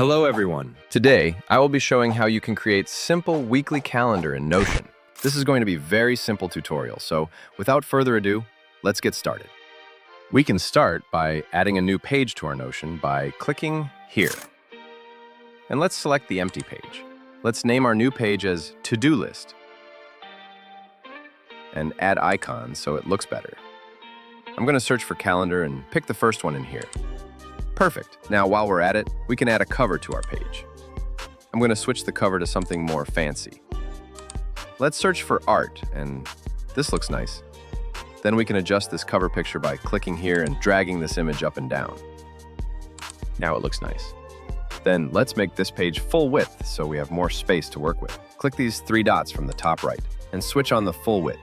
Hello everyone. Today, I will be showing how you can create simple weekly calendar in Notion. This is going to be a very simple tutorial, so without further ado, let's get started. We can start by adding a new page to our Notion by clicking here. And let's select the empty page. Let's name our new page as To-Do List and add icons so it looks better. I'm going to search for calendar and pick the first one in here. Perfect. Now, while we're at it, we can add a cover to our page. I'm going to switch the cover to something more fancy. Let's search for art, and this looks nice. Then we can adjust this cover picture by clicking here and dragging this image up and down. Now it looks nice. Then let's make this page full width so we have more space to work with. Click these three dots from the top right and switch on the full width.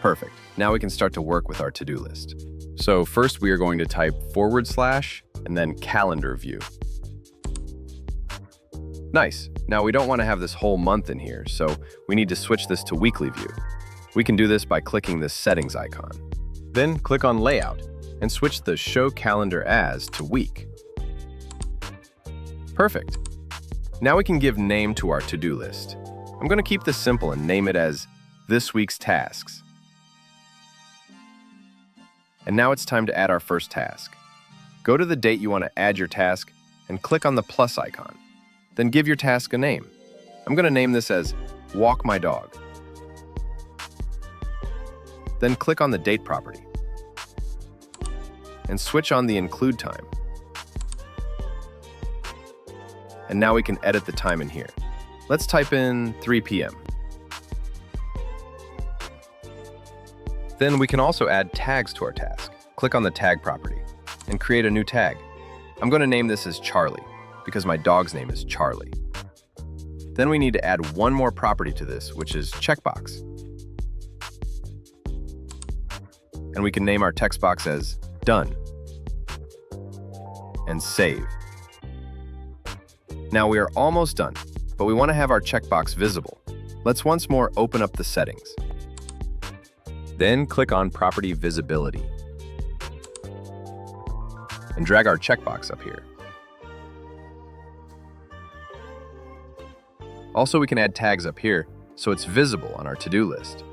Perfect. Now we can start to work with our to-do list. So first we are going to type / and then calendar view. Nice. Now we don't want to have this whole month in here, so we need to switch this to weekly view. We can do this by clicking this settings icon. Then click on layout and switch the show calendar as to week. Perfect. Now we can give name to our to-do list. I'm going to keep this simple and name it as this week's tasks. And now it's time to add our first task. Go to the date you want to add your task and click on the plus icon. Then give your task a name. I'm going to name this as Walk My Dog. Then click on the date property and switch on the include time. And now we can edit the time in here. Let's type in 3 p.m. Then we can also add tags to our task. Click on the tag property and create a new tag. I'm going to name this as Charlie because my dog's name is Charlie. Then we need to add one more property to this, which is checkbox. And we can name our text box as Done and save. Now we are almost done, but we want to have our checkbox visible. Let's once more open up the settings. Then click on Property Visibility and drag our checkbox up here. Also, we can add tags up here so it's visible on our to-do list.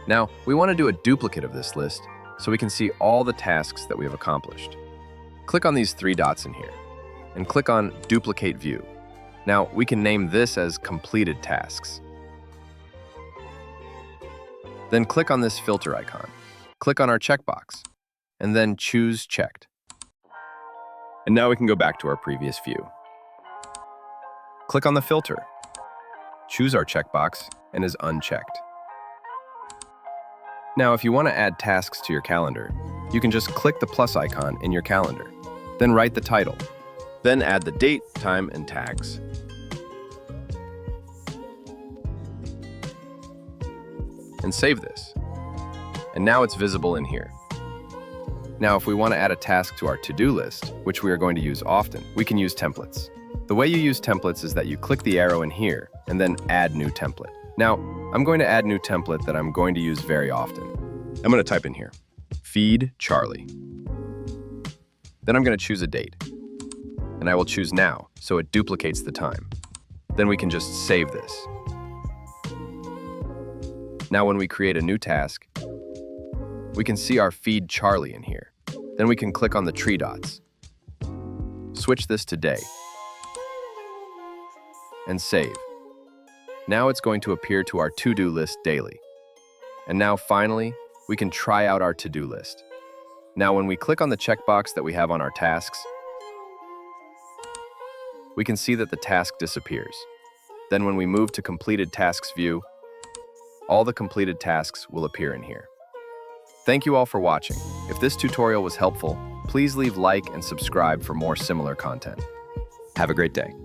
Now, we want to do a duplicate of this list so we can see all the tasks that we have accomplished. Click on these three dots in here and click on Duplicate View. Now, we can name this as Completed Tasks. Then click on this filter icon. Click on our checkbox, and then choose Checked. And now we can go back to our previous view. Click on the filter. Choose our checkbox, and is unchecked. Now, if you want to add tasks to your calendar, you can just click the plus icon in your calendar. Then write the title. Then add the date, time, and tags. And save this. And now it's visible in here. Now, if we want to add a task to our to-do list, which we are going to use often, we can use templates. The way you use templates is that you click the arrow in here and then add new template. Now, I'm going to add new template that I'm going to use very often. I'm going to type in here, Feed Charlie. Then I'm going to choose a date. And I will choose now, so it duplicates the time. Then we can just save this. Now when we create a new task, we can see our Feed Charlie in here. Then we can click on the three dots. Switch this to day. And save. Now it's going to appear to our to-do list daily. And now finally, we can try out our to-do list. Now when we click on the checkbox that we have on our tasks, we can see that the task disappears. Then when we move to Completed Tasks view, all the completed tasks will appear in here. Thank you all for watching. If this tutorial was helpful, please leave like and subscribe for more similar content. Have a great day.